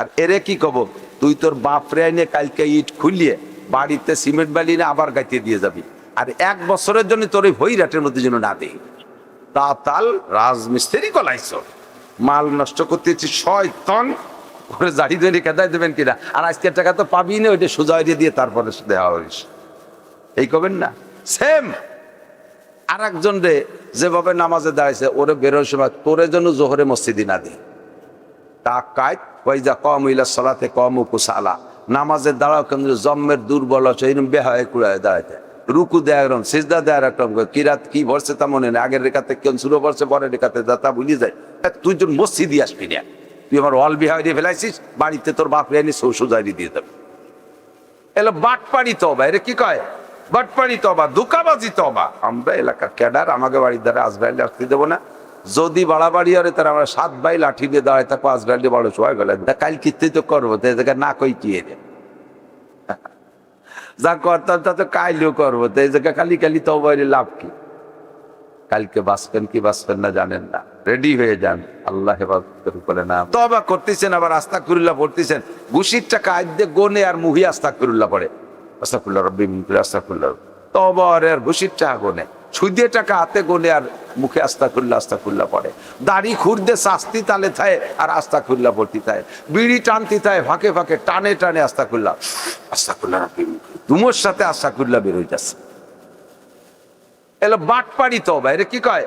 আর এরে কি কব, তুই তোর বাপরে আইনে কালকে ইট খুলিয়ে বাড়িতে সিমেন্ট বালি না আবার গাইতে দিয়ে যাবি, আর 1 বছরের জন্য তোর এই ভৈরাটের মধ্যে যেন না দেই। তা তাল রাজমিস্ত্রি কলাইছ, মাল নষ্ট করতেছি শয়তান করে জাড়ি ধরে কেদাই দেবেন কিনা, আর আজকের টাকা তো পাবি না, ওইটা সোজা দিয়ে তারপরে দেওয়া হইস, এই করবেন না। সেম আর একজন রে যেভাবে নামাজে দাঁড়াইছে, ওরে বেরোর সময় তোরে জন্য জোহরে মসজিদি না দিই, তা কায়দ ওয়াইজা কম ইলা সলাতে কম কুসালা, নামাজের দাঁড়াও কিন্তু জম্মের দুর্বল আছে এরকম বেহায় কুড়ায় দাঁড়াইতে, রুকু দেয় একরকম, সিজদা দেয় একরকম, কিরাত কি ভরছে তা মনে নেই, আগের রেখাতে কেন শুরু করছে পরের রেখাতে তা ভুলি যায়। তুই তোর মসজিদই আসবি না, তুই আমার অল বিহায় দিয়ে ফেলাইছিস, বাড়িতে তোর বাপ রেনি সোজাই দিয়ে দেবে। এলো বাটপাড়ি তবা, এর কি কয় বাটপাড়ি তবা, ধোঁকাবাজি তবা। আমরা এলাকার ক্যাডার, আমাকে বাড়ির দ্বারা আজরাইল আসতে দেবো না, যদি বাড়াবাড়ি হরে তারা আমরা 7 ভাই লাঠি দিয়ে দাঁড়ায় থাকবো, আজরাইল বড় সবাই গেলে কাল কিতে তো করবো, তো জায়গায় না কই কি যা করতাম তা তো কাইলেও করবো, তো এই জায়গায় খালি খালি তবা লাভ কি? কালকে বাঁচবেন কি বাঁচবেন না জানেন না, রেডি হয়ে যান, আল্লাহ হেফাজতের উপরে নাম। তবা করতেছেন আবার আস্তাগফিরুল্লাহ পড়তেছেন, ঘুষির টাকা আদ্যে গোনে আর মুহি আস্তাগফিরুল্লাহ পড়ে, আস্তাগফিরুল্লাহ রাব্বি মিন কুল্লি আস্তাগফিরুল্লাহ, তবা আর ঘুষির টাকা গোনে, সুদে টাকা হাতে গোনে আর মুখে আস্তাগফিরুল্লাহ আস্তাগফিরুল্লাহ পড়ে, দাড়ি খুরদে শাস্তি তালে থাকে আর আস্তাগফিরুল্লাহ পড়তে থাকে, বিড়ি টানতে থাকে ফাঁকে ফাঁকে টানে টানে আস্তাগফিরুল্লাহ আস্তাগফিরুল্লাহ রাব্বি মিন কুল্লি, তোমার সাথে আস্তাগফিরুল্লাহ বের হয়ে যাচ্ছে। এলো বাটপাড়ি তবা, এর কি কয়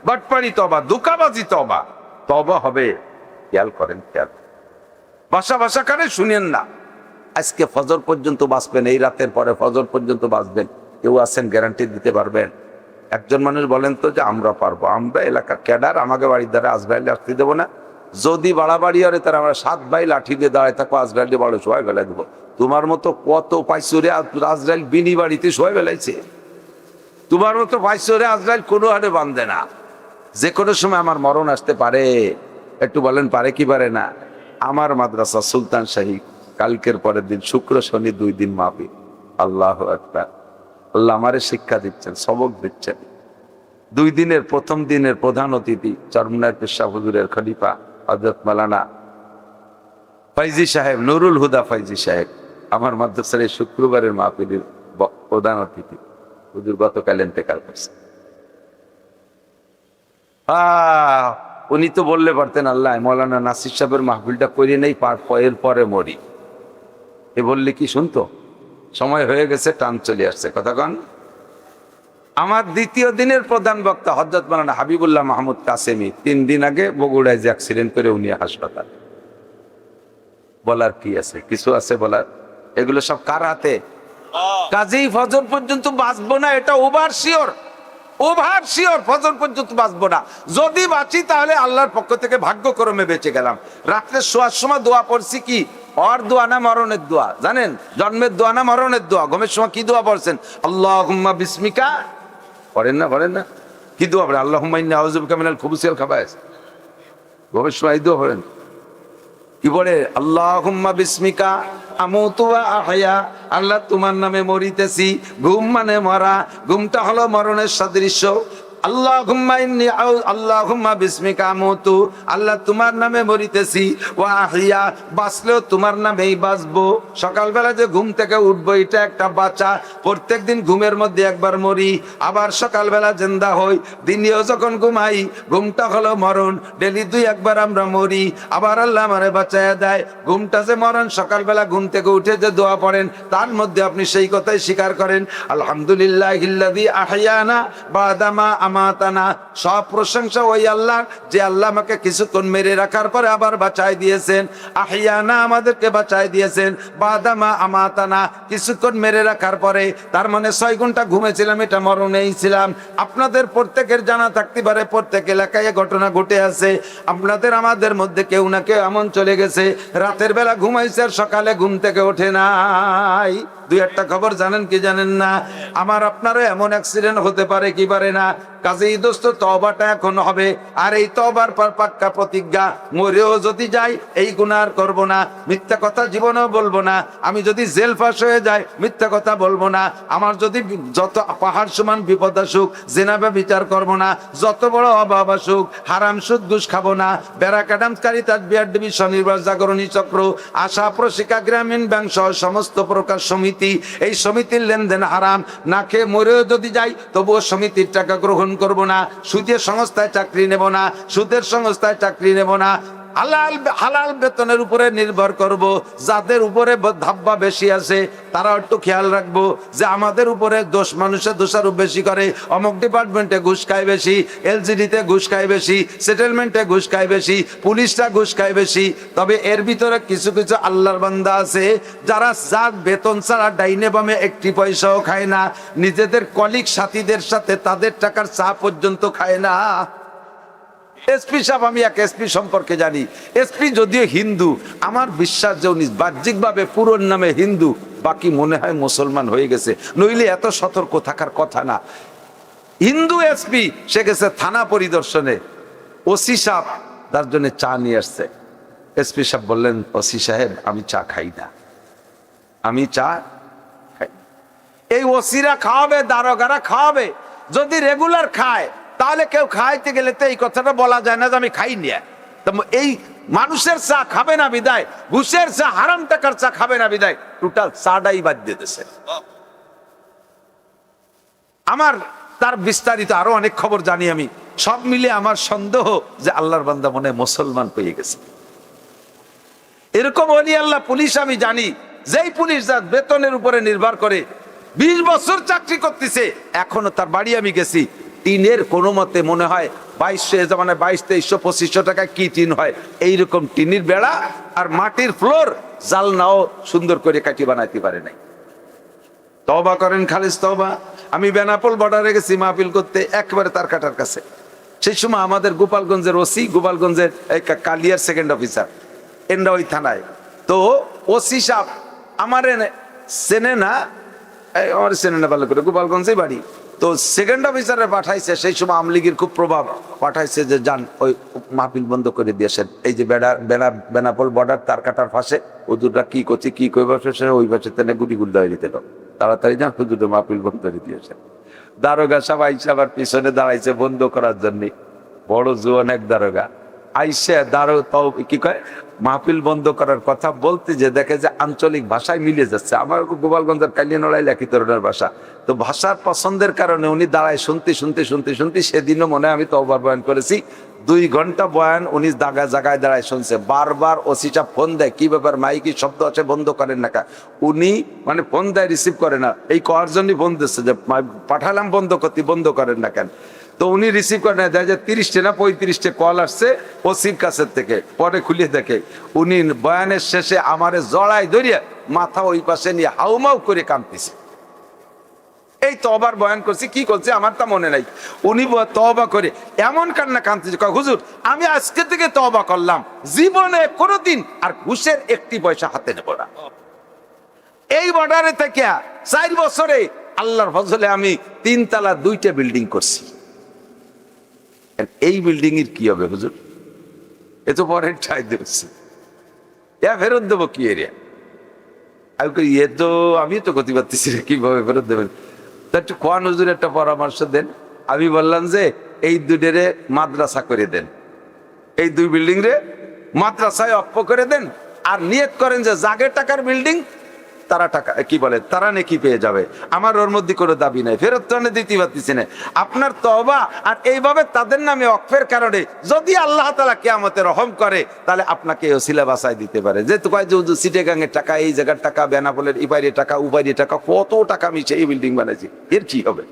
বাটপাড়ি তবা, ধোঁকাবাজি তবা। তবা হবে, খেয়াল করেন, খেয়াল ভাষা ভাষা কানে শুনেন না। আজকে ফজর পর্যন্ত বাঁচবেন, এই রাতের পরে ফজর পর্যন্ত বাঁচবেন, কেউ আছেন গ্যারান্টি দিতে পারবেন? একজন মানুষ বলেন তো যে আমরা পারবো, আমরা এলাকার ক্যাডার, আমাকে বাড়ির দ্বারা আজরাইলে আসতে দেবো না, যদি বাড়াবাড়ি হরে তারা আমরা 7 ভাই লাঠি দিয়ে দাঁড়ায় থাকবো, আজরাইলে বড় সবাই বেলায় দেবো। তোমার মতো কত পাইছরে আজরাইল বিনি বাড়িতে সবাই বেলাইছে, তোমার মতো পাইছরে আজরাইল কোনো হারে বান্ধে না, যে কোনো সময় আমার মরণ আসতে পারে। একটু বলেন পারে কি পারে না? আমার মাদ্রাসা সুলতান শাহী কালকের পরের দিন শুক্র শনি 2 দিন মাহফিল, আল্লাহু আকবার। আল্লাহ আমারে শিক্ষা দিচ্ছেন, সবক দিচ্ছেন। 2 দিনের প্রথম দিনের প্রধান অতিথি চরমনার পেশা হুজুরের খলিফা হযরত মাওলানা ফাইজি সাহেব, নুরুল হুদা ফাইজি সাহেব, আমার মাদ্রাসার এই শুক্রবারের মাহফিলের প্রধান অতিথি। হুজুর গতকাল ইন্তেকাল করছে। উনি তো বললে পারতেন আল্লাহ মৌলানা নাসির সাহেবের মাহফিলটা করে নেই, এর পরে মরি, এ বললে কি শুনতো? সময় হয়ে গেছে, টান চলে আসছে, কথা কন। আমার দ্বিতীয় দিনের প্রধান বক্তা হযরত মাওলানা হাবিবুল্লাহ মাহমুদ কাসেমি, 3 দিন আগে বগুড়ায় যে অ্যাক্সিডেন্ট করে উনি হাসপাতাল। বলার কি আছে? কিছু আছে বলার? এগুলো সব কার হাতে? কাজেই ফজর পর্যন্ত বাঁচবো না, এটা ওভার শিওর, ওভার শিওর, ফজর পর্যন্ত বাঁচবো না। যদি বাঁচি তাহলে আল্লাহর পক্ষ থেকে ভাগ্যক্রমে বেঁচে গেলাম। রাত্রে শোয়ার সময় দোয়া পড়ছি কি? আর দোয়া না মরণের দোয়া, জানেন? জন্মের দোয়া না মরণের দোয়া? ঘুমের সময় কি দোয়া পড়ছেন? আল্লাহুম্মা বিসমিকা, পড়েন না? পড়েন না? কি দোয়া পড়েন? আল্লাহুম্মা ইন্নী আউযু বিকা মিনাল খুবুসি ওয়াল খাবায়েস। ঘুমের সময় এই দোয়া পড়েন। কি বলে? আল্লাহুম্মা বিসমিকা আমুতু ওয়া আহয়া, আল্লাহ তোমার নামে মরিতেছি। ঘুম মানে মরা, ঘুমটা হলো মরণের সাদৃশ্য। আল্লাহুম্মা বিসমিকা আমুতু, আল্লাহ তোমার নামে মরিতেছি। ওয়া আহইয়া, বাঁচলেও তোমার নামেই বাঁচবো। সকালবেলা যে ঘুম থেকে উঠবো এটা একটা বাঁচা, প্রত্যেকদিন ঘুমের মধ্যে একবার মরি, আবার সকালবেলা জিন্দা হই। দিনেও যখন ঘুমাই ঘুমটা হলো মরণ, ডেলি 2-1 আমরা মরি, আবার আল্লাহ আমারে বাঁচায়া দেয়। ঘুমটা যে মরণ, সকালবেলা ঘুম থেকে উঠে যে দোয়া পড়েন তার মধ্যে আপনি সেই কথাই স্বীকার করেন, আলহামদুলিল্লাহিল্লাযী আহইয়ানা বাদামা আমাতানা। সব প্রশংসা ওই আল্লাহ, যে আল্লাহ আমাকে কিছুক্ষণ মেরে রাখার পরে আবার বাঁচাই দিয়েছেন। আহইয়ানা, আমাদেরকে বাঁচাই দিয়েছেন। বাদামা আমাতানা, কিছুক্ষণ মেরে রাখার পরে, তার মানে 6 ঘন্টা ঘুমেছিলাম, এটা মরণেই ছিলাম। আপনাদের প্রত্যেকের জানা থাকতে পারে, প্রত্যেক এলাকায় ঘটনা ঘটে আছে। আপনাদের আমাদের মধ্যে কেউ না কেউ এমন চলে গেছে, রাতের বেলা ঘুমাইছে আর সকালে ঘুম থেকে ওঠে নাই। দুই একটা খবর জানেন কি জানেন না? আমার আপনারও এমন অ্যাক্সিডেন্ট হতে পারে কি পারে না? কাজেই দোস্ত তওবাটা এখন হবে। আর এই তওবার পর পাক্কা প্রতিজ্ঞা, মরেও যদি যাই এই গুনাহ আর করব না, মিথ্যা কথা জীবনেও বলবো না। আমি যদি জেল ফাঁস হয়ে যাই মিথ্যা কথা বলবো না। আমার যদি যত পাহাড় সমান বিপদ আসুক জেনাবে বিচার করব না। যত বড় অভাব আসুক হারাম সুদ ঘুষ খাবো না। ব্যারাক অ্যাডামস কারিতাস বিআরডিবি স্বনির্ভর জাগরণী চক্র, আশা প্রশিকা গ্রামীণ ব্যাংক সহ সমস্ত প্রকার সমিতি, এই সমিতির লেনদেন হারাম। না খেয়ে মরেও যদি যাই তবুও সমিতির টাকা গ্রহণ করব না। সুদের সংস্থায় চাকরি নেব না, সুদের সংস্থায় চাকরি নেব না। হালাল বেতনের উপরে নির্ভর করব। যাদের উপরে ধাব্বা বেশি আছে তারা একটু খেয়াল রাখবো যে আমাদের উপরে দোষ মানুষের দোষারোপ বেশি করে। অমুক ডিপার্টমেন্টে ঘুষ খায় বেশি, এলজিডিতে ঘুষ খায় বেশি, সেটেলমেন্টে ঘুষ খায় বেশি, পুলিশটা ঘুষ খায় বেশি। তবে এর ভিতরে কিছু কিছু আল্লাহর বান্দা আছে যারা যার বেতন ছাড়া ডাইনে বামে একটি পয়সাও খায় না, নিজেদের কলিগ সাথীদের সাথে তাদের টাকার চা পর্যন্ত খায় না। এসপি সাহেব, আমি এক এসপি সম্পর্কে জানি। এসপি যদিও হিন্দু, আমার বিশ্বাস যে উনি বাহ্যিকভাবে পুরোর নামে হিন্দু, বাকি মনে হয় মুসলমান হয়ে গেছে, নইলে এত সতর্ক থাকার কথা না। হিন্দু এসপি, সে গেছে থানা পরিদর্শনে, ওসি সাহেব তার জন্য চা নিয়ে আসছে। এসপি সাহেব বললেন, ওসি সাহেব আমি চা খাই না, আমি চা খাই। এই ওসিরা খাওয়াবে, দারোগারা খাওয়াবে। যদি রেগুলার খায় তাহলে কেউ খাইতে গেলে তো এই কথাটা বলা যায় না যে আমি খাই নিয়ে। এই মানুষের চা খাবে না বিদায়, ঘুষের চা, হারাম টাকার চা খাবে না বিদায় টোটাল চাটাই বাদ দিতেছে। আমার তার বিস্তারিত আরো অনেক খবর জানি আমি। সব মিলে আমার সন্দেহ যে আল্লাহর বান্দা মনে মুসলমান পেয়ে গেছে। এরকম ওলি আল্লাহ পুলিশ আমি জানি, যেই পুলিশ যার বেতনের উপরে নির্ভর করে 20 বছর চাকরি করতেছে, এখনো তার বাড়ি আমি গেছি, টিনের কোনো মতে মনে হয় 2200 মানে 2200-2300 টাকা কি টিন হয়, এইরকম টিনের বেড়া আর মাটির ফ্লোর, জালনাও সুন্দর করে কাটি বানাইতে পারে নাই। তওবা করেন, খালিস তওবা। আমি বেনাপোল বর্ডারে গেছি মাহফিল করতে, একেবারে তার কাটার কাছে। সেই সময় আমাদের গোপালগঞ্জের ওসি, গোপালগঞ্জের কালিয়ার সেকেন্ড অফিসার, এনরা ওই থানায়। তো ওসি সাহেব আমার চেনে না, আমার চেনে না ভালো করে, গোপালগঞ্জেই বাড়ি। তো সেকেন্ড অফিসারে পাঠাইছে, সেই সময় আওয়ামী লীগের খুব প্রভাব, পাঠাইছে যে যান ওই মাহফিল বন্ধ করে দিয়েছেন। এই যে বেনাপোল বর্ডার তার কাটার পাশে হুজুররা কি করছে, কি কই বসে ওই পাশে তেনে গুলি গুল্লা হয়ে দিতে, তাড়াতাড়ি যান হুজুর মাহফিল বন্ধ করে দিয়েছেন। দারোগা সাহেব আইসা আবার পিছনে দাঁড়াইছে বন্ধ করার জন্য, বড় জোয়ান এক দারোগা আইসে কি কয় মাহফিল বন্ধ করার কথা বলতে যে দেখে যে আঞ্চলিক ভাষায় মিলে যাচ্ছে। আমার গোপালগঞ্জের কালিয়ানড়াই লেখি ধরনের ভাষা, তো ভাষার পছন্দের কারণে উনি দাঁড়ায় শুনতে সেদিনও মনে হয় আমি তওবার বয়ান করেছি, 2 ঘন্টা বয়ান উনি জায়গায় দাঁড়ায় শুনছে। বারবার ওসি সাহেব ফোন দেয়, কি ব্যাপার মাইকি শব্দ আছে বন্ধ করেন না কা। উনি মানে ফোন দেয়, রিসিভ করে না, এই করার জন্যই ফোন দিচ্ছে যে পাঠালাম বন্ধ করতে, বন্ধ করেন না কেন। তো উনি রিসিভ করে না, দেখা যায় 30টা না 35টা কল আসছে ওসির কাছের থেকে। পরে খুলে দেখে উনি বয়ানের শেষে আমারে জড়াই ধরিয়া মাথা ওই পাশে নিয়ে হাউমাউ করে কাঁদতেছে। এই তওবার বয়ান করছি, কি করছে আমার তা মনে নাই। উনি তওবা করে এমন কান্না কাঁদতেছে, হুজুর আমি আজকে থেকে তওবা করলাম, জীবনে কোনোদিন আর ঘুষের একটি পয়সা হাতে নেব না। এই বর্ডারে থেকে 4 বছরে আল্লাহর ফজলে আমি 3 তলা 2টা বিল্ডিং করছি। এই বিল্ডিং এর কি হবে হুজুর? এ তো পরে ঠাই দিচ্ছি, ফেরত দেবো কি এরিয়া? এ তো আমি তো করতে পারতেছি না, কিভাবে ফেরত দেবেন? তা একটু কোয়ান হুজুর একটা পরামর্শ দেন। আমি বললাম যে এই 2টা মাদ্রাসা করে দেন, এই 2 বিল্ডিং রে মাদ্রাসায় অক্ষ করে দেন, আর নিয়ত করেন যে জাগের টাকার বিল্ডিং তারা টাকা কি বলে তারা নেকি পেয়ে যাবে। আমার ওর মধ্যে কোনো দাবি নাই, ফেরত তো দিতে পারতেছি না। আপনার তওবা আর এইভাবে তাদের নামে অক্ফের কারণে যদি আল্লাহ তাআলা কিয়ামতে রহম করে তাহলে আপনাকে ওসিলা বাঁচাই দিতে পারে। যে তো কয় যে সিটেগাংয়ের টাকা, এই জায়গার টাকা, বেনাপোলের ইপাইরের টাকা, উপাইরের টাকা, কত টাকা মিশে এই বিল্ডিং বানাইছি, এর কি হবে?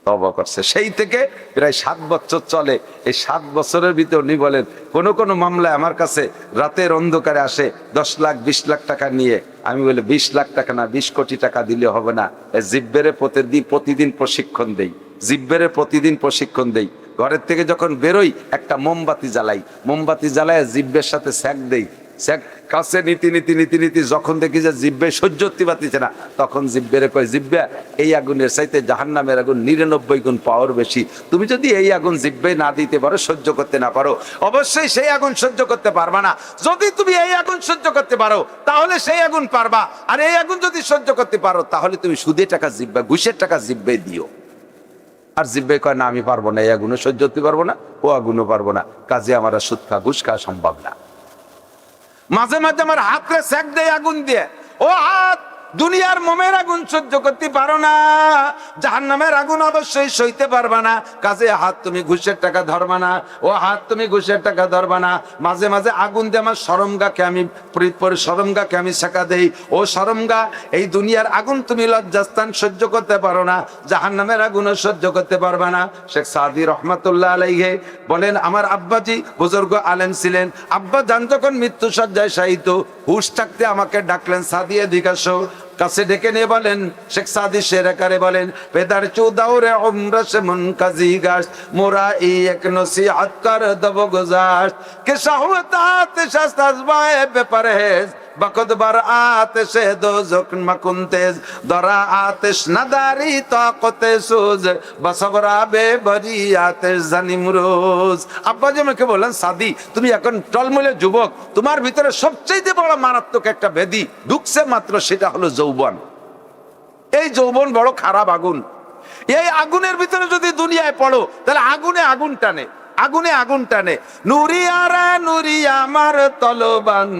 তওবা করছে। সেই থেকে প্রায় 7 বছর চলে। এই 7 বছরের ভিতর উনি বলেন কোন কোন মামলায় আমার কাছে রাতের অন্ধকারে আসে 10 লাখ 20 লাখ টাকা নিয়ে। আমি বলি 20 লাখ টাকা না, 20 কোটি টাকা দিলে হবে না। জিব্বেরে প্রতিদিন প্রশিক্ষণ দেই, জিব্বেরে প্রতিদিন প্রশিক্ষণ দেই। ঘরের থেকে যখন বেরোই একটা মোমবাতি জ্বালাই, মোমবাতি জ্বালায় জিব্বের সাথে স্যাক দেই, সে কাছে নীতি নীতি নীতি নীতি যখন দেখি যে জিব্বে সহ্য করতে পারতেছে না, তখন জিব্বেরে কয়, জিব্বা এই আগুনের চাইতে জাহান্নামের আগুন 99 গুণ পাওয়ার বেশি। তুমি যদি এই আগুন জিব্বে না দিতে পারো, সহ্য করতে না পারো, অবশ্যই সেই আগুন সহ্য করতে পারবা না। যদি তুমি এই আগুন সহ্য করতে পারো তাহলে সেই আগুন পারবা, আর এই আগুন যদি সহ্য করতে পারো তাহলে তুমি সুদের টাকা জিব্বা, ঘুষের টাকা জিব্বে দিও। আর জিব্বে কয় না, আমি পারবো না, এই আগুনও সহ্য করতে পারবো না, ও আগুনও পারবো না, কাজে আমার আর সুদ খা ঘুষ খাওয়া সম্ভব না। মাঝে মাঝে আমার হাতে সেক দেয় আগুন দিয়ে, ও হাত দুনিয়ার মোমের আগুন সহ্য করতে পারো না, জাহান্নামের আগুন অবশ্যই সইতে পারবা না, কাজে হাত তুমি ঘুষের টাকা ধরবা না, ও হাত তুমি ঘুষের টাকা ধরবা না। মাঝে মাঝে আগুন দিয়ে আমার শরমগাকে আমি শরমগাকে আমি শেখা দেই, ও শরমগা এই দুনিয়ার আগুন তুমি লজ্জাস্থান সহ্য করতে পারো না, জাহান্নামের আগুনও সহ্য করতে পারবা না। শেখ সাদি রহমাতুল্লাহ আলাইহি বলেন, আমার আব্বাজি বুজুর্গ আলেম ছিলেন, আব্বা জান যখন মৃত্যু সজ্জায় শায়িত, হুশ থাকতে আমাকে ডাকলেন, সাদি এদিকে আসো। কাছে ডেকে নিয়ে বলেন, শেখ সাদি শের আকারে বলেন, পেদার চুদাউরে উমরা সে মুনকাজি গাশ মোরা ই এক নসিহত কর দব গুজার কে শাহওয়াত শাস্তাজবায়ে বেপরহেজ বকত বার আতশে দোজক মকুনতেজ দরা আতশ নদারি তাকতে সুজ বসবরা বেবরি আতশ জানিমরোজ। আব্বাজি আমাকে বললেন, সাদি তুমি এখন টলমলে যুবক, তোমার ভিতরে সবচেয়ে বড় মারাত্মক একটা ব্যাধি ঢুকছে মাত্র, সেটা হলো যৌবন। এই যৌবন বড় খারাপ আগুন, এই আগুনের ভিতরে যদি দুনিয়ায় পড়ো তাহলে আগুনে আগুন টানে, আগুনে আগুন টানে। নুরিয়ারা নুরি আমার তলবান,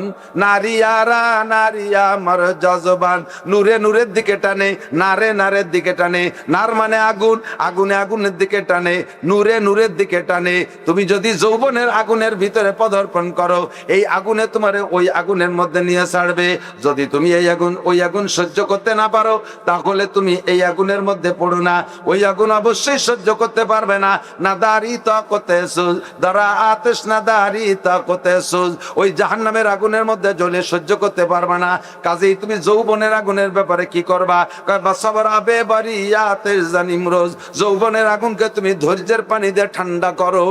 নারিয়ারা নারী আমার যজবান। নূরে নূরের দিকে টানে, নারে নারের দিকে টানে, নার মানে আগুন, আগুনে আগুনের দিকে টানে, নূরে নূরের দিকে টানে। তুমি যদি যৌবনের আগুনের ভিতরে পদার্পণ করো, এই আগুনে তোমার ওই আগুনের মধ্যে নিয়ে ছাড়বে। যদি তুমি এই আগুন ওই আগুন সহ্য করতে না পারো, তাহলে তুমি এই আগুনের মধ্যে পড়ো না, ওই আগুন অবশ্যই সহ্য করতে পারবে না। না দাঁড়ি তো করতে দরা আতশ না দাঁড়ি তা করতে ওই জাহান্নামের আগুনের মধ্যে জ্বলে সহ্য করতে পারবে না। কাজেই তুমি যৌবনের আগুনের ব্যাপারে কি করবা? যৌবনের আগুনকে তুমি ধৈর্যের পানি দিয়ে ঠান্ডা করো।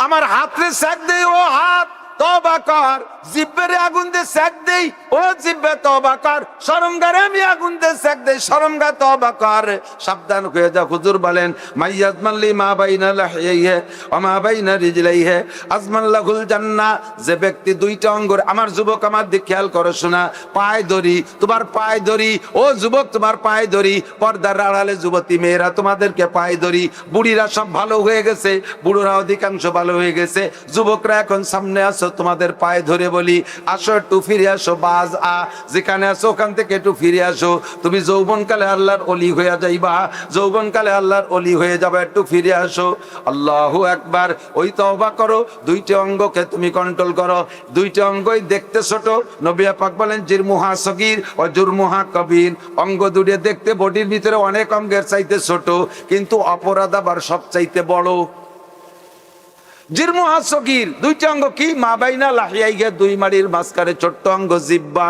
আমার হাতে সেক দেই, ও হাত তওবা কর, জিব্বেরে আগুন দিয়ে সেক দেই, ও জিব্বে তওবা কর, শরমগারে আমি আগুন দিয়ে সেক দেই, শরমগা তওবা কর। সাবধান হয়ে যা। হুজুর বলেন, মাইয়াজমাল্লি মা বাইনা লাহিয়াইহি ওয়া মা বাইনা রিজলাইহি আজমাল্লাহুল জান্নাহ। যে ব্যক্তি দুইটা অঙ্গর, আমার যুবক আমার দিকে খেয়াল করো, শোনা, পায় ধরি, তোমার পায় ধরি, ও যুবক তোমার পায় ধরি, পর্দার আড়ালে যুবতী মেয়েরা তোমাদেরকে পায় ধরি। বুড়িরা সব ভালো হয়ে গেছে, বুড়োরা অধিকাংশ ভালো হয়ে গেছে, যুবকরা এখন সামনে আসো, তোমাদের পায়ে ধরে বলি, আসো একটু ফিরে আসো, বাজ আ যেখানে আসো ওখান থেকে একটু ফিরে আসো। তুমি যৌবনকালে আল্লাহর অলি হয়ে যাইবা, যৌবনকালে আল্লাহর অলি হয়ে যাবে, একটু ফিরে আসো। আল্লাহু আকবার। ওই তওবা করো, দুইটা অঙ্গকে তুমি কন্ট্রোল করো। দুইটা অঙ্গই দেখতে ছোট, নবী পাক বলেন জিরমুহা সগীর ও জুরমুহা কবির। অঙ্গ দুটো দেখতে বডির ভিতরে অনেক অঙ্গের চাইতে ছোট, কিন্তু অপরাধ আবার সব চাইতে বড়। জিরমুহা সগীর, দুইটা অঙ্গ কি? মা বাইনা লাহিয়াইহি, দুই মাড়ির মাঝখানে ছোট্ট অঙ্গ জিহ্বা।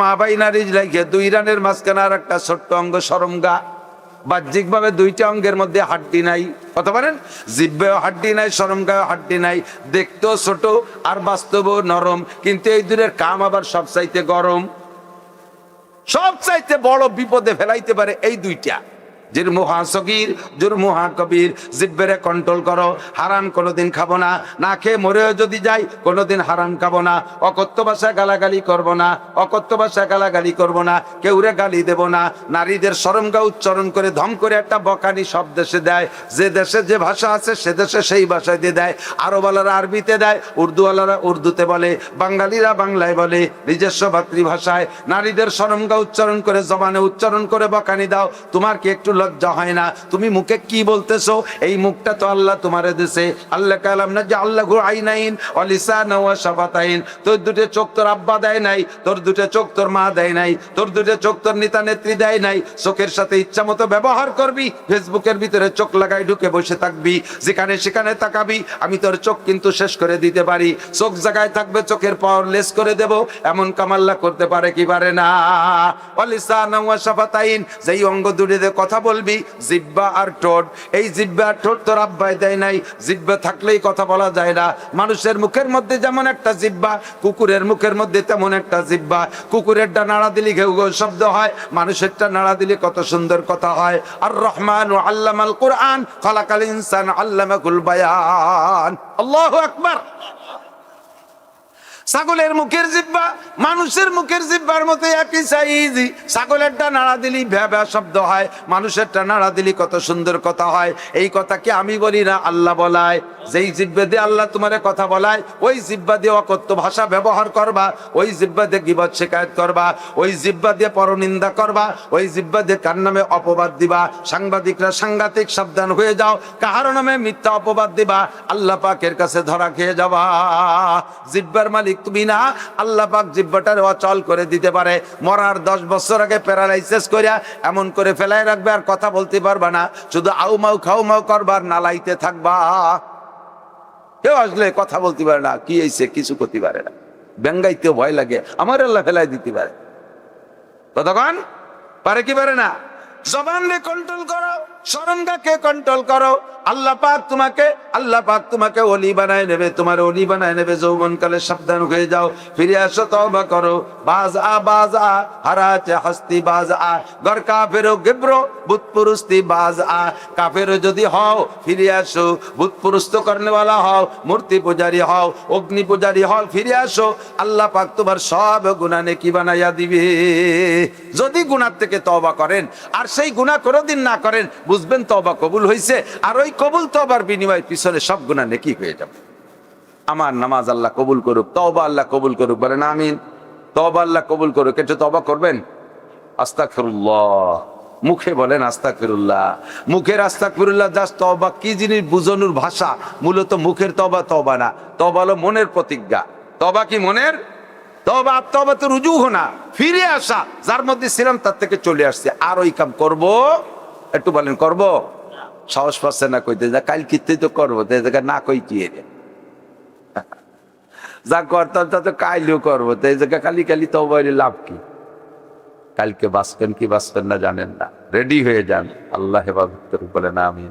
মা বাইনা রিজলাইহি, দুই রানের মাঝখানে আর একটা ছোট্ট অঙ্গ শরমগা। বাহ্যিক ভাবে দুইটা অঙ্গের মধ্যে হাড্ডি নাই, কথা বলেন, জিহ্বায়ও হাড্ডি নাই, শরমগায়ও হাড্ডি নাই, দেখতেও ছোট আর বাস্তবও নরম, কিন্তু এই দূরের কাম আবার সব চাইতে গরম। সব চাইতে বড় বিপদে ফেলাইতে পারে এই দুইটা, জিরমুহা সগীর জুরমুহা কবির। জিহ্বারে কন্ট্রোল করো, হারাম কোনোদিন খাবো না, না খেয়ে মরেও যদি যাই কোনোদিন হারাম খাবো না, অকথ্য ভাষায় গালাগালি করবো না, অকথ্য ভাষায় গালাগালি করবো না, কেউরে গালি দেবো না। নারীদের শরমগা উচ্চারণ করে ধম করে একটা বকানি সব দেশে দেয়, যে দেশে যে ভাষা আছে সে দেশে সেই ভাষায় দিয়ে দেয়। আরবওয়ালারা আরবিতে দেয়, উর্দুওয়ালারা উর্দুতে বলে, বাঙালিরা বাংলায় বলে, নিজস্ব মাতৃভাষায়। নারীদের শরমগা উচ্চারণ করে, জবানে উচ্চারণ করে বকানি দাও, তোমার কি একটু লজ্জা হয় না? তুমি মুখে কি বলতেছো? এই মুখটা তো আল্লাহ তোমারে দিছে। আল্লাহ কালাম না যে আল্লাহু আইনাইন ওয়া লিসানা ওয়া শাফাতাইন। তোর দুটো চোখ তোর আব্বা দেয় নাই, তোর দুটো চোখ তোর মা দেয় নাই, তোর দুটো চোখ তোর নেতা নেত্রী দেয় নাই। চোখের সাথে ইচ্ছা মতো ব্যবহার করবি, ফেসবুকের ভিতরে চোখ লাগাই ঢুকে বসে থাকবি, যেখানে সেখানে তাকাবি। আমি তোর চোখ কিন্তু শেষ করে দিতে পারি, চোখ জায়গায় থাকবে, চোখের পাওয়ার লেস করে দেব, এমন কামাল্লা করতে পারে কি পারে না? ওয়া লিসানা ওয়া শাফাতাইন, যেই অঙ্গ দুটিতে কথা বলবি জিহ্বা আর ঠোঁট, এই জিহ্বা আর ঠোঁট তোর আব্বাই দেয় নাই। জিহ্বা থাকলেই কথা বলা যায় না। মানুষের মুখের মধ্যে যেমন একটা জিহ্বা, কুকুরের মুখের মধ্যে তেমন একটা জিহ্বা। কুকুরেরটা নাড়া দিলে ঘেউ ঘেউ শব্দ হয়, মানুষেরটা নাড়া দিলে কত সুন্দর কথা হয়। আর রহমান আল্লামাল কুরআন খালাকাল ইনসান আল্লামাকুল বায়ান। আল্লাহু আকবার। ছাগলের মুখের জিহ্বা মানুষের মুখের জিহ্বার মতো একই সাইজ। ছাগলেরটা নাড়া দিলি ভ্যা ভ্যা শব্দ হয়, মানুষেরটা নাড়া দিলি কত সুন্দর কথা হয়। এই কথা কি আমি বলি না, আল্লাহ বলায়। যেই জিহ্বা দিয়ে আল্লাহ তোমারে কথা বলায়, ওই জিহ্বা দিয়ে অকথ্য ভাষা ব্যবহার করবা, ওই জিহ্বা দিয়ে গীবত শিকায়ত করবা, ওই জিহ্বা দিয়ে পরনিন্দা করবা, ওই জিহ্বা দিয়ে কার নামে অপবাদ দিবা। সাংবাদিকরা সাংঘাতিক, সাবধান হয়ে যাও। কাহার নামে মিথ্যা অপবাদ দিবা, আল্লাহ পাকের কাছে ধরা খেয়ে যাবা। জিহ্বার মালিক তুমি না, আল্লাহ পাক জিহ্বাটারে অচল করে দিতে পারে। মরার 10 বছর আগে প্যারালাইসিস করিয়া এমন করে ফেলাই রাখবে, আর কথা বলতে পারবা না, শুধু আউ মাউ খাউ মাউ করবার নালাইতে থাকবা। কেউ আসলে কথা বলতে পারে না, কি হয়েছে কিছু করতে পারে না, ব্যঙ্গাইতেও ভয় লাগে, আমার আল্লাহ ফেলাই দিতে পারে। কতক্ষণ পারে কি পারে না? জবানকে কন্ট্রোল করো, শরণকে কন্ট্রোল করো। আল্লাহ পাক তোমাকে ওলি বানায় নেবে, তোমার ওলি বানায় নেবে। যৌবনকালে সাবধান হয়ে যাও, ফিরে আসো, তওবা করো। বাজ আ হারাতে হস্তি বাজ আ, গর কাফেরো গিব্রো বুত পুরুস্তি বাজ আ। কাফেরো যদি হও ফিরে আসো, বুত পুরুস্ত করনেওয়ালা হও, মূর্তি পূজারি হও, অগ্নি পূজারি হও, ফিরে আসো। আল্লাহ পাক তোমার সব গুনাহ নেকি বানাইয়া দিবে যদি গুনাহ থেকে তওবা করেন। আর সেই গুনাহ কোনোদিন না করেন, বুঝবেন তওবা কবুল হয়েছে। আর ওই কবুল তওবার বিনিময় পিছনে সব গুনাহ নেকি হয়ে যাবে। আমার নামাজ আল্লাহ কবুল করুক, তওবা আল্লাহ কবুল করুক, বলেন আমিন। তওবা আল্লাহ কবুল করুক। একটু তওবা করবেন, আস্তাগফিরুল্লাহ, মুখে বলেন আস্তাগফিরুল্লাহ। মুখের আস্তাগফিরুল্লাহ জাস্ট তওবা কি জিনিস বুঝানোর ভাষা, মূলত মুখের তওবা তওবা না, তওবা হলো মনের প্রতিজ্ঞা। তওবা কি মনের? তওবা তওবা তো রুজু হোনা, ফিরে আসা, যার মধ্যে ছিলাম তার থেকে চলে আসছে, আর ওই কাম করব। একটু বলেন করব? সাহস পাচ্ছে না কইতে, যা কাল কিতে তো করবো, না কই কি যা করতাম তা তো কাইলেও করবো, তো এই জায়গায় খালি খালি তওবা লাভ কি? কালকে বাঁচবেন কি বাঁচবেন না জানেন না, রেডি হয়ে যান। আল্লাহ হেফাজত করুক, বলে না আমি।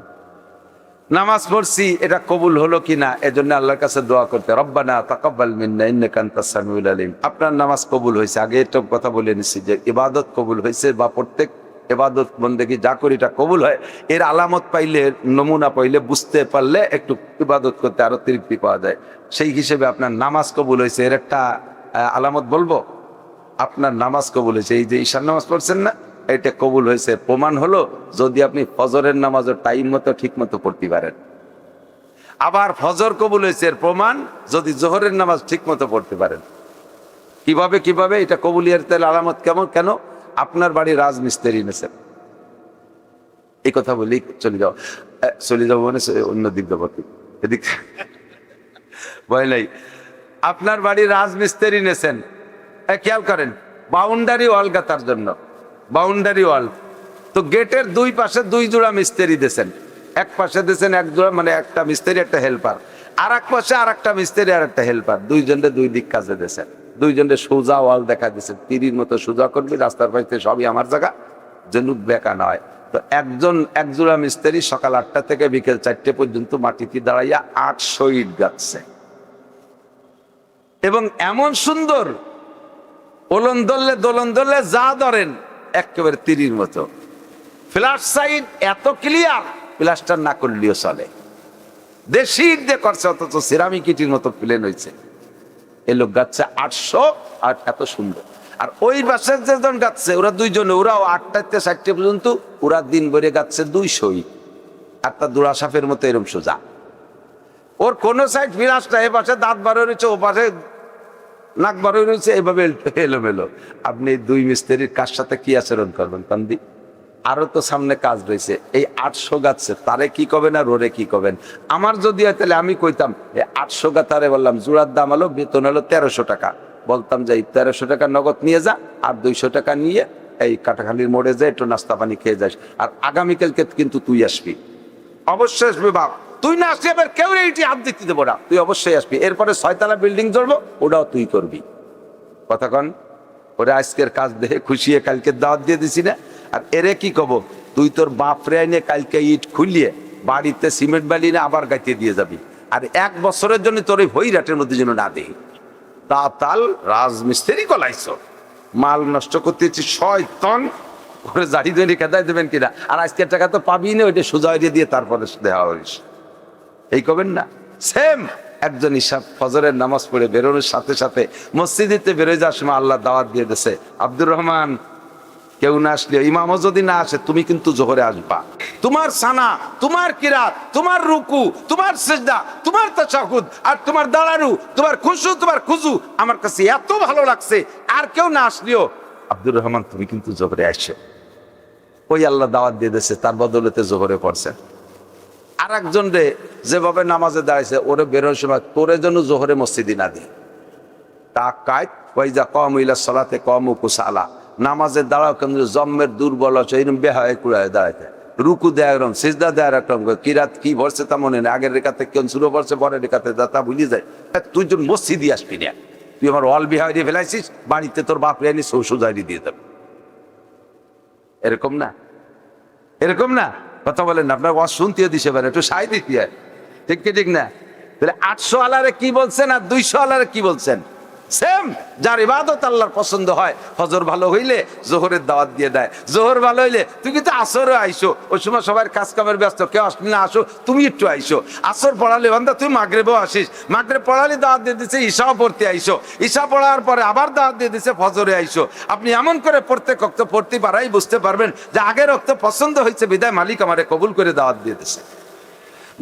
নামাজ পড়ছি, এটা কবুল হলো কিনা এজন্য আল্লাহর কাছে দোয়া করতে, রব্বানা তাকাব্বাল মিন্না ইন্নাকা আনতাস সামিউল আলিম। আপনার নামাজ কবুল হয়েছে, আগে এটা কথা বলে নিছি যে ইবাদত কবুল হয়েছে, বা প্রত্যেক ইবাদত বন্দেগী যা করি এটা কবুল হয়, এর আলামত পাইলে, নমুনা পাইলে, বুঝতে পারলে একটু ইবাদত করতে আরো তৃপ্তি পাওয়া যায়। সেই হিসেবে আপনার নামাজ কবুল হয়েছে, এর একটা আলামত বলবো। আপনার নামাজ কবুল হয়েছে, এই যে ঈশার নামাজ পড়ছেন না, এটা কবুল হয়েছে প্রমাণ হলো যদি আপনি ফজরের নামাজও টাইম মতো ঠিক মতো পড়তে পারেন। আবার ফজর কবুল হয়েছে এর প্রমাণ যদি জোহরের নামাজ ঠিক মতো পড়তে পারেন। কিভাবে এটা কবুলিয়ার তেল আলামত কেমন? কেন? আপনার বাড়ি রাজমিস্ত্রি নেছেন, এই কথা বলি চলে যাও মানে অন্য দিক দেবো, এদিক ভয় নাই। আপনার বাড়ি রাজমিস্ত্রি নেছেন, খেয়াল করেন, বাউন্ডারি ওয়াল গাতার জন্য, বাউন্ডারি ওয়াল তো গেটের দুই পাশে 2 জোড়া মিস্ত্রি দিয়েছেন। এক পাশে দিয়েছেন 1 জোড়া, মানে একটা মিস্ত্রি একটা হেল্পার, আর এক পাশে আর একটা মিস্ত্রি আর একটা হেল্পার, 2 জনের 2 দিক কাজে দিয়েছেন। 2 জনের সোজা ওয়াল দেখা দিয়েছেন, তীরের মতো সোজা করবি, রাস্তার পাশে সবই আমার জায়গা, যেন বেকা নয়। তো এক জোড়া মিস্ত্রি সকাল 8টা থেকে বিকেল 4টে পর্যন্ত মাটিতে দাঁড়াইয়া 800 ইট গাঁথছে, এবং এমন সুন্দর ওলন দোলন যা ধরেন একেবারে তীরের মতো। ফ্ল্যাট সাইড এত ক্লিয়ার, প্লাস্টার না করলেও চলে, দেশি ইট দিয়ে করছে, অথচ সিরামিক ইটের মতো প্লেন হয়েছে। এ লোক গাচ্ছে 800, আর এত সুন্দর। আর ওই বাসের যেজন গাচ্ছে ওরা 2 জন, ওরাও 8টা থেকে 4টে পর্যন্ত, ওরা দিন ভরে গাচ্ছে 200 ইট, আর তার দুরা সাপের মতো এরম সোজা। ওর কোনো সাইড ফিরাস না, এ পাশে দাঁত বার হয়েছে, ও পাশে নাক বার হয়েছে, এভাবে এলোমেলো। আপনি 2 মিস্ত্রির কার সাথে কি আচরণ করবেন কান্দি? আরো তো সামনে কাজ রয়েছে। এই 800 গাচ্ছে তারে কি করবেন আর ওরে কি করবেন? আমার যদি হয় তাহলে আমি কইতাম 800 গাতারে বললাম জোড়ার দাম হলো, বেতন হলো 1300 টাকা, বলতাম যে 1300 টাকা নগদ নিয়ে যা, আর 200 টাকা নিয়ে এই কাটাখালির মোড়ে যায় একটু নাস্তা পানি খেয়ে যাস, আর আগামীকালকে কিন্তু তুই আসবি, অবশ্যই আসবি বাপ, তুই না আসবি এবার কেউ এইটি হাত দিতে দেবো না, তুই অবশ্যই আসবি। এরপরে 6তলা বিল্ডিং জ্বলবো, ওটাও তুই করবি। কথা কন? ওরা আজকের কাজ দেখে খুশি হয়ে কালকে দাওয়াত দিয়ে দিছি না। আর এরে কি কব? তুই তোর বাপরে আইনে কালকে ইট খুলিয়ে বাড়িতে সিমেন্ট বালি না আবার গাইতে দিয়ে যাবি, আর 1 বছরের জন্য তোর এই ভৈরাটের মধ্যে যেন না দেই। তা তাল রাজমিস্ত্রি কলাইছ, মাল নষ্ট করতেছি শয়তান করে জারি ধরে খেদাই দেবেন কিনা, আর আজকের টাকা তো পাবি না, ওইটা সোজা দিয়ে তারপরে দেওয়া হইস, এই করবেন না। সেম একজন ইশা ফজরের নামাজ পড়ে বেরোনোর সাথে সাথে মসজিদে বেরোয় যাওয়ার সময় আল্লাহ দাওয়াত দিয়ে দিয়েছে, আব্দুর রহমান কেউ না আসলে, ইমামও যদি না আসে তুমি কিন্তু জোহরে আসবা। তোমার সানা, তোমার কিরাত, তোমার রুকু, তোমার সিজদা, তোমার তাশাহুদ, আর তোমার দাঁড়ানো, তোমার খুশু, তোমার খুজু আমার কাছে এত ভালো লাগছে, আর কেউ না আসলেও আব্দুর রহমান তুমি কিন্তু জোহরে আসো। ওই আল্লাহ দাওয়াত দিয়ে দিয়েছে, তার বদলতে জোহরে পড়ছে। আর একজন রে যেভাবে নামাজে দাঁড়াইছে, ওরে বেরোনোর সময় তোরে জন্য জোহরে মসজিদে না দিয়ে তা কায়দ ওয়াইজা কম ইলা সলাতে কম কুসালা, নামাজে দাঁড়াও কিন্তু জম্মের দুর্বল আছে এরকম বেহায় কুড়ায় দাঁড়াইতে, রুকু দেয় একরকম, সিজদা দেয় একরকম, কিরাত কি ভরছে তা মনে নেই, আগের রেখাতে কেউ শুরু পড়ছে পরের রেখাতে তা ভুলে যায়। তুই তোর মসজিদই আসবি না, তুই আমার অল বিহায় দিয়ে ফেলাইছিস, বাড়িতে তোর বাপ রেনি সৌসুজারি দিয়ে দেবে। এরকম না, এরকম না, কথা বলেন না, আপনার ওয়াজ শুনতেও দিছে পারে, একটু সাই দিতে হয়, ঠিক কি ঠিক না? তাহলে 800 আলারে কি বলছেন আর 200 আলারে কি বলছেন? সেম। যার ইবাদত আল্লাহর পছন্দ হয়, ফজর ভালো হইলে জোহরের দাওয়াত দিয়ে দেয়, জোহর ভালো হইলে তুই কিন্তু আসরে আইসো, ওই সময় সবার কাজ কামের ব্যস্ত, কেউ আসলে না আসো, তুমি একটু আইসো। আসর পড়ালে বান্দা তুই মাগরিবেও আসিস, মাগরিব পড়ালে দাওয়াত দিয়ে দিছে ঈশাও পড়তে আইসো, ঈশা পড়ার পরে আবার দাওয়াত দিয়ে দিছে ফজরে আইসো। আপনি এমন করে প্রত্যেক ওয়াক্ত পড়তে পারাই বুঝতে পারবেন যে আগের ওয়াক্ত পছন্দ হয়েছে বিদায় মালিক আমারে কবুল করে দাওয়াত দিয়ে দিছে।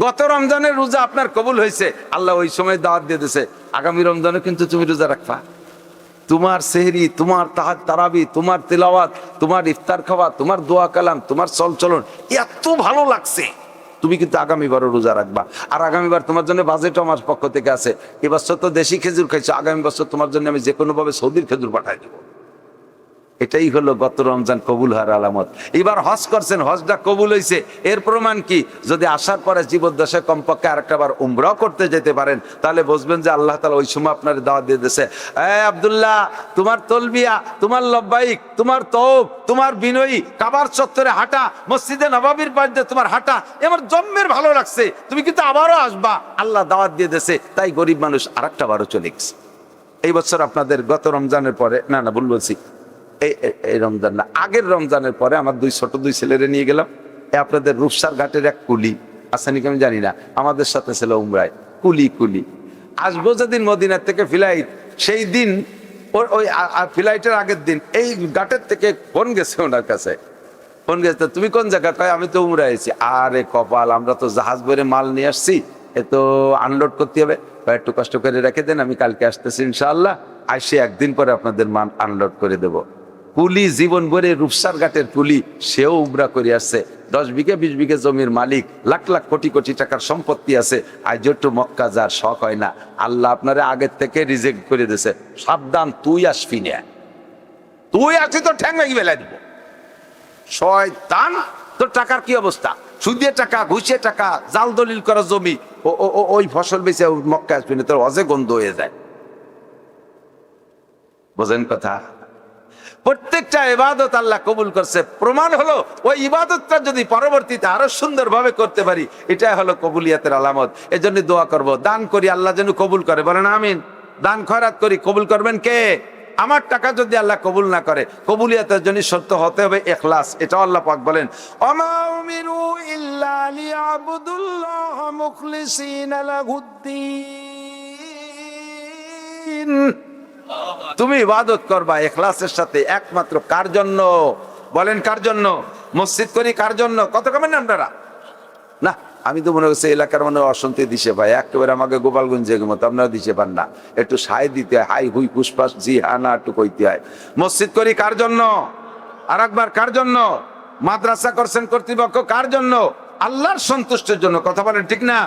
গত রমজানের রোজা আপনার কবুল হয়েছে, আল্লাহ ওই সময় দাওয়াত দিয়ে দিছে, আগামী রমজানে কিন্তু তুমি রোজা রাখবা। তোমার সেহরি, তোমার তারাবি, তোমার তিলাওয়াত, তোমার ইফতার খাওয়া, তোমার দোয়া কালাম, তোমার চলচলন এত ভালো লাগছে, তুমি কিন্তু আগামীবারও রোজা রাখবা। আর আগামীবার তোমার জন্য বাজেটও আমার পক্ষ থেকে আছে। এবছর তো দেশি খেজুর খাইছো, আগামী বছর তোমার জন্য আমি যে কোনো ভাবে সৌদির খেজুর পাঠাই দেবো। এটাই হলো গত রমজান কবুল হওয়ার আলামত। এবার হজ করছেন, হজটা কবুল হয়েছে, এর প্রমাণ কি? যদি আসার পরে জীবদ্দশায় কমপক্ষে আরেকটা বার উমরাও করতে যেতে পারেন, তাহলে বুঝবেন যে আল্লাহ তাআলা ওই সময় আপনার দাওয়াত দিয়ে দিয়েছে, আব্দুল্লাহ তোমার তলবিয়া, তোমার লব্বাইক, তোমার তওব, তোমার বিনয়ী, কাবার চত্বরে হাঁটা, মসজিদে নববীর পাশে তোমার হাঁটা আমার জন্মের ভালো লাগছে, তুমি কিন্তু আবারও আসবা, আল্লাহ দাওয়াত দিয়ে দিয়েছে। তাই গরিব মানুষ আরেকটা বারও চলে গেছে। এই বছর আপনাদের গত রমজানের পরে, না ভুল বলছি, এই রমজান না, আগের রমজানের পরে আমার ছোট দুই ছেলেরে নিয়ে গেলাম। আপনাদের রূপসার ঘাটের এক কুলি আছে নাকি আমি জানি না, আমাদের সাথে ছিল উমরায়, কুলি আসবো যেদিন মদিনার থেকে ফ্লাইট, সেই দিন ওই ফ্লাইটের আগের দিন এই ঘাটের থেকে ফোন গেছে ওনার কাছে, ফোন গেছে, তুমি কোন জায়গা? কয় আমি তো উমরায় আছি। আরে কপাল, আমরা তো জাহাজ ভরে মাল নিয়ে আসছি, এ তো আনলোড করতে হবে, একটু কষ্ট করে রেখে দেন, আমি কালকে আসতেছি ইনশাআল্লাহ, আসে একদিন পরে আপনাদের মাল আনলোড করে দেবো। কুলি জীবন ভরে রূপসার ঘাটের কুলি, সেও উমরা করে আসছে, 10 বিঘা 20 বিঘা জমির মালিক, লাখ লাখ কোটি কোটি টাকার সম্পত্তি আছে, আজ একটু মক্কা যার শখ হয় না, আল্লাহ আপনারে আগের থেকে রিজেক্ট করে দিয়েছে, সাবধান তুই আসবি না, তুই আসি তো ঠ্যাং ভেঙে ফেলে দিব, শয়তান। তোর টাকার কি অবস্থা? সুদে টাকা, ঘুষে টাকা, জাল দলিল করা জমি, ওই ফসল বেঁচে মক্কা আসবি না, তোর অজে গন্ধ হয়ে যায়। বোঝেন কথা? প্রত্যেকটা ইবাদত আল্লাহ কবুল করছে, প্রমাণ হলো ওই ইবাদতটা যদি পরবর্তীতে আরো সুন্দরভাবে করতে পারি, এটাই হলো কবুলিয়াতের আলামত। এজন্য দোয়া করব, দান করি আল্লাহ যেন কবুল করে, বলেন আমিন। দান খয়রাত করি, কবুল করবেন কে? আমার টাকা যদি আল্লাহ কবুল না করে, কবুলিয়াতের জন্য শর্ত হতে হবে ইখলাস। এটা আল্লাহ পাক বলেন, ওমা উমিরু ইল্লা লিয়াবুদুল্লাহ মুখলিসিনা লাহুদ্দিন। তুমি ইবাদত করবা ইখলাসের সাথে, একমাত্র কার জন্য? বলেন কার জন্য? মসজিদ করি কার জন্য? কত কমেন আপনারা? না, আমি তো মনে করছি এলাকার মনে অশান্তি দিছে ভাই, একেবারে আমাকে গোপালগঞ্জের মতো আপনারা দিছে পান না, একটু সায় দিতে হয়, হাই হুই পুষ্পাস জি হানা একটু কইতে হয়। মসজিদ করি কার জন্য? আর একবার কার জন্য? মাদ্রাসা করছেন কর্তৃপক্ষ কার জন্য? আল্লাহর সন্তুষ্টির জন্য। কথা বলেন ঠিক না?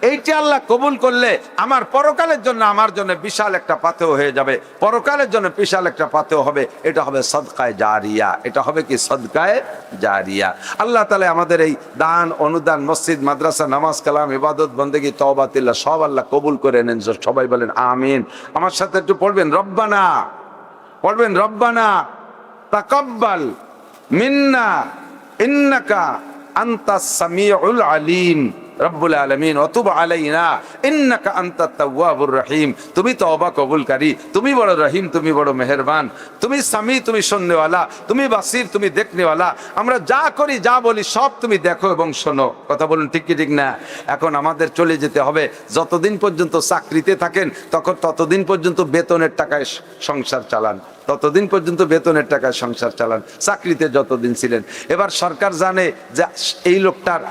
এইটা আল্লাহ কবুল করলে আমার পরকালের জন্য, আমার জন্য বিশাল একটা পাথেয় হয়ে যাবে, পরকালের জন্য বিশাল একটা পাথেয় হবে। এটা হবে সদকায়ে জারিয়া। এটা হবে কি? সদকায়ে জারিয়া। আল্লাহ তাআলা আমাদের এই দান, অনুদান, মসজিদ, মাদ্রাসা, নামাজ, কালাম, ইবাদত, বন্দেগী, তওবা, তিল্লাহ সব আল্লাহ কবুল করে নেন। সবাই বলেন আমিন। আমার সাথে একটু পড়বেন রব্বানা, পড়বেন রব্বানা তাকাব্বাল মিন্না ইন্নাকা আনতাস সামিউল আলিম রব্বুল আলামিন ওয়াতুব আলাইনা ইন্নাকা আনতাত তাওয়াবুর রহিম। তুমি তওবা কবুলকারী, তুমি বড় রহিম, তুমি বড় মেহেরবান, তুমি সামি, তুমি শুননেওয়ালা, তুমি বাসির, তুমি দেখনেওয়ালা। আমরা যা করি যা বলি সব তুমি দেখো এবং শোনো। কথা বলুন ঠিক কি ঠিক না? এখন আমাদের চলে যেতে হবে। যতদিন পর্যন্ত চাকরিতে থাকেন ততদিন পর্যন্ত বেতনের টাকায় সংসার চালান, ততদিন পর্যন্ত বেতনের টাকায় সংসার চালান। চাকরিতে যতদিন ছিলেন, এবার সরকার জানে যে এই লোকটার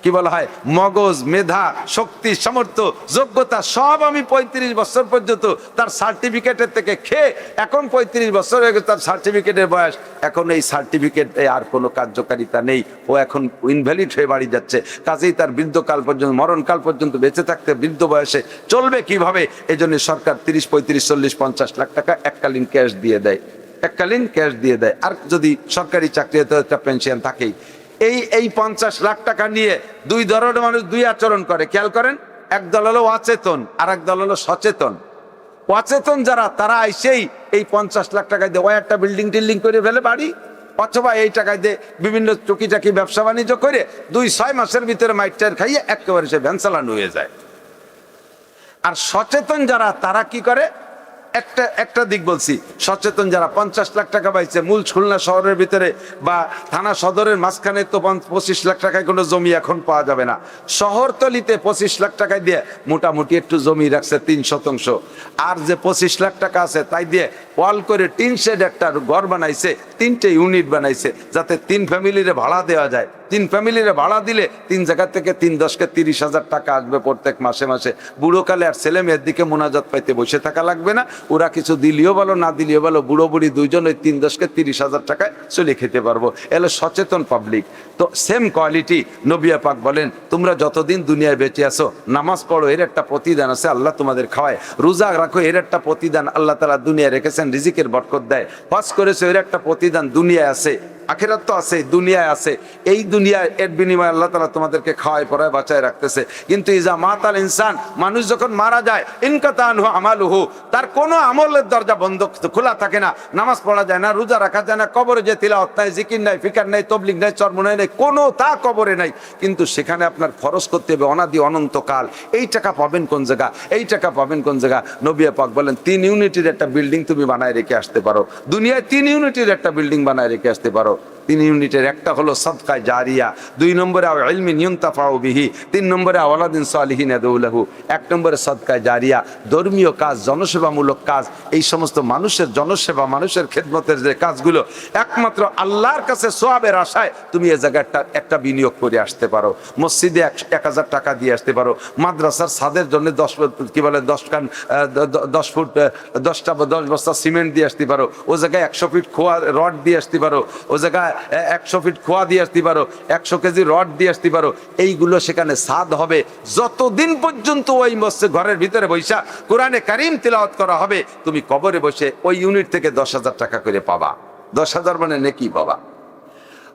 কি বলা হয় মগজ, মেধা, শক্তি, সামর্থ্য, যোগ্যতা সব আমি 35 বছর পর্যন্ত তার সার্টিফিকেটের থেকে খেয়ে, এখন 35 বছর হয়ে গেছে তার সার্টিফিকেটের বয়স, এখন এই সার্টিফিকেটে আর কোনো কার্যকারিতা নেই, ও এখন ইনভ্যালিড হয়ে বাড়ি যাচ্ছে। কাজেই তার বৃদ্ধকাল পর্যন্ত, মরণকাল পর্যন্ত বেঁচে থাকতে বৃদ্ধ বয়সে চলবে কিভাবে? এই জন্য সরকার 30, 35, 40, 50 লাখ টাকা এককালীন ক্যাশ দিয়ে দেয়, এককালীন ক্যাশ দিয়ে দেয়। আর যদি সরকারি চাকরিতে একটা পেনশন থাকেই। এই 50 লাখ টাকা নিয়ে দুই ধরনের মানুষ দুই আচরণ করে, খেয়াল করেন। একদল হলো অচেতন, আর একদল হলো সচেতন। অচেতন যারা, তারা আইসেই এই 50 লাখ টাকা দিয়ে ওই একটা বিল্ডিং টিল্ডিং করে ফেলে বাড়ি, অথবা এই টাকায় দিয়ে বিভিন্ন চুকিচাকি ব্যবসা বাণিজ্য করে 2-6 মাসের ভিতরে মাইটার খাইয়ে একেবারে সে ভ্যান চালানো হয়ে যায়। আর সচেতন যারা, তারা কি করে? একটা দিক বলছি, সচেতন যারা 50 লাখ টাকা পাইছে, মূল খুলনা শহরের ভিতরে বা থানা সদরের মাঝখানে তো 25 লাখ টাকায় কোনো জমি এখন পাওয়া যাবে না। শহরতলিতে 25 লাখ টাকায় দিয়ে মোটামুটি একটু জমি রাখছে 3 শতাংশ। আর যে 25 লাখ টাকা আছে তাই দিয়ে ওয়াল করে টিন শেড একটা ঘর বানাইছে, 3টে ইউনিট বানাইছে, যাতে 3 ফ্যামিলিরে ভাড়া দেওয়া যায়। 3 ফ্যামিলিরে ভাড়া দিলে 3 জায়গা থেকে 3-10 30,000 টাকা আসবে প্রত্যেক মাসে মাসে। বুড়োকালে আর ছেলে মেয়ের দিকে মোনাজাত পাইতে বসে থাকা লাগবে না। ওরা কিছু দিলেও ভালো, না দিলেও ভালো, বুড়ো বুড়ি দুইজন ওই 3-10 30,000 টাকায় চলে খেতে পারবো। এলো সচেতন পাবলিক। তো সেম কোয়ালিটি নবী পাক বলেন, তোমরা যতদিন দুনিয়ায় বেঁচে আছো নামাজ পড়ো, এর একটা প্রতিদান আছে, আল্লাহ তোমাদের খাওয়ায়। রোজা রাখো, এর একটা প্রতিদান আল্লাহ তাআলা দুনিয়ায় রেখেছেন, রিজিকের বরকত দেয়। হজ করেছো, এর একটা প্রতিদান দুনিয়ায় আছে, আখিরাত তো আছে, দুনিয়ায় আছে। এই দুনিয়ায় এর বিনিময়ে আল্লাহ তাআলা তোমাদেরকে খাওয়ায় পড়ায় বাঁচায় রাখতেছে। কিন্তু ইজা মাতাল ইনসান, মানুষ যখন মারা যায়, ইনকাতা আনহু আমালুহু, তার কোনো আমলের দরজা বন্ধ খোলা থাকে না। নামাজ পড়া যায় না, রোজা রাখা যায় না, কবরে যে তিলাওয়াত নাই, জিকির নাই, ফিকার নাই, তবলিগ নাই, চরমনাই নাই, কোনো তা কবরে নাই। কিন্তু সেখানে আপনার খরচ করতে হবে অনাদি অনন্তকাল। এই টাকা পাবেন কোন জায়গা? এই টাকা পাবেন কোন জায়গা? নবী পাক বলেন 3 ইউনিটের একটা বিল্ডিং তুমি বানায় রেখে আসতে পারো। দুনিয়ায় 3 ইউনিটের একটা বিল্ডিং বানায় রেখে আসতে পারো। 3 ইউনিটের একটা হলো সাদকা জারিয়া, 2 নম্বরে ইলমিন ইউনতাফাউ বিহি, 3 নম্বরে ওয়ালাদিন সালিহিন ইয়াদউ লাহু। 1 নম্বরে সাদকা জারিয়া, ধর্মীয় কাজ, জনসেবামূলক কাজ। এই সমস্ত মানুষের জনসেবা, মানুষের খেদমতের যে কাজগুলো একমাত্র আল্লাহর কাছে সওয়াবের আশায় তুমি এই জায়গাটা একটা বিনিয়োগ করে আসতে পারো। মসজিদে 1000 টাকা দিয়ে আসতে পারো। মাদ্রাসার ছাদের জন্য 10 ফুট 10 বস্তা সিমেন্ট দিয়ে আসতে পারো। ও জায়গায় 100 ফিট খোয়া রড দিয়ে আসতে পারো। ও জায়গায় 100 ফিট খোয়া দিয়ে আসতে পারো, 100 কেজি রড দিয়ে আসতে পারো। এইগুলো সেখানে সাদ হবে যতদিন পর্যন্ত ওই মসজিদ ঘরের ভিতরে বৈশা কোরআনে কারীম তিলাওয়াত করা হবে। তুমি কবরে বসে ওই ইউনিট থেকে 10,000 টাকা করে পাবা। 10,000 মানে নেকি পাবা।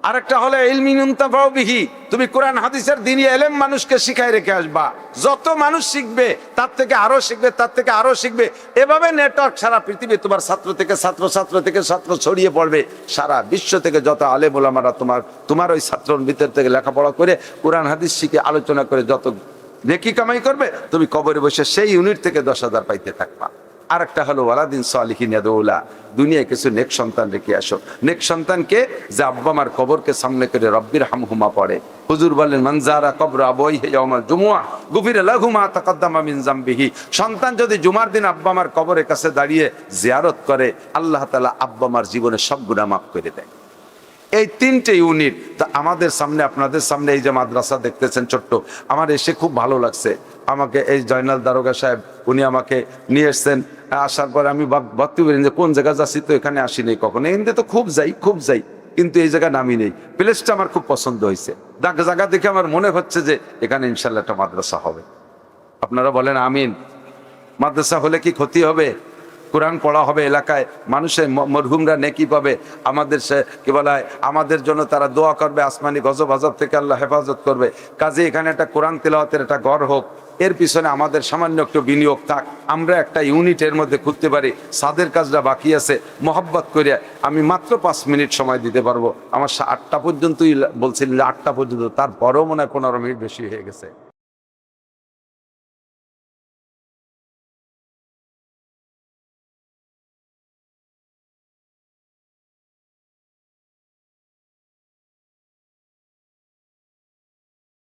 আরেকটা হলো ইলমিন ইউনতাফাউ বিহি, তুমি কোরআন হাদিসের দ্বীনি ইলম মানুষকে শিখায় রেখে আসবা। যত মানুষ শিখবে তার থেকে আরো শিখবে, তার থেকে আরো শিখবে। এভাবে নেটওয়ার্ক সারা পৃথিবী, তোমার ছাত্র থেকে ছাত্র, ছাত্র থেকে ছাত্র ছড়িয়ে পড়বে। সারা বিশ্ব থেকে যত আলেম ওলামারা তোমার ওই ছাত্রর ভিতর থেকে লেখাপড়া করে কোরআন হাদিস শিখে আলোচনা করে যত নেকি কামাই করবে, তুমি কবরে বসে সেই ইউনিট থেকে 10,000 পাইতে থাকবা। আর একটা হলো ওয়ালাদিন সালিহিন ইয়াদউলা, দুনিয়ায় কিছু নেক সন্তান রেখে আসো। নেক সন্তানকে যে আব্বা মার কবরকে সামনে করে রব্বির হামহুমা পড়ে। হুজুর বলেন মানজারা কবর আবওয়াইহি ইয়াউমাল জুমুআহ গুফিরা লাহু মা তাকাদ্দামা মিন যামবিহি। সন্তান যদি জুমার দিন আব্বা মার কবরের কাছে দাঁড়িয়ে জিয়ারত করে, আল্লাহ তাআলা আব্বা মার জীবনের সব গুনাহ মাফ করে দেয়। এই 3টে ইউনিট তা আমাদের সামনে, আপনাদের সামনে এই যে মাদ্রাসা দেখতেছেন ছোট্ট, আমার এসে খুব ভালো লাগছে। আমাকে এই জয়নাল দারোগা সাহেব উনি আমাকে নিয়ে এসছেন। আসার পরে আমি ভাবতে পারি যে কোন জায়গা যাচ্ছি, তো এখানে আসিনি কখনো। এখানে তো খুব যাই, কিন্তু এই জায়গায় নামি নেই। প্লেসটা আমার খুব পছন্দ হয়েছে। জায়গা দেখে আমার মনে হচ্ছে যে এখানে ইনশাল্লাহ একটা মাদ্রাসা হবে। আপনারা বলেন আমিন। মাদ্রাসা হলে কি ক্ষতি হবে? কোরআন পড়া হবে এলাকায়, মানুষের মরহুমরা নেকি পাবে, আমাদের সে কি বলা হয় আমাদের জন্য তারা দোয়া করবে, আসমানি গজব আজব থেকে আল্লাহ হেফাজত করবে। কাজে এখানে একটা কোরআন তেলাওয়াতের একটা ঘর হোক, এর পিছনে আমাদের সামান্য একটু বিনিয়োগ থাক, আমরা একটা ইউনিটের মধ্যে খুঁজতে পারি। সাদের কাজটা বাকি আছে, মোহাব্বত করিয়া আমি মাত্র 5 মিনিট সময় দিতে পারবো। আমার 8টা পর্যন্তই বলছিলেন, 8টা পর্যন্ত, তারপরেও মনে হয় 15 মিনিট বেশি হয়ে গেছে।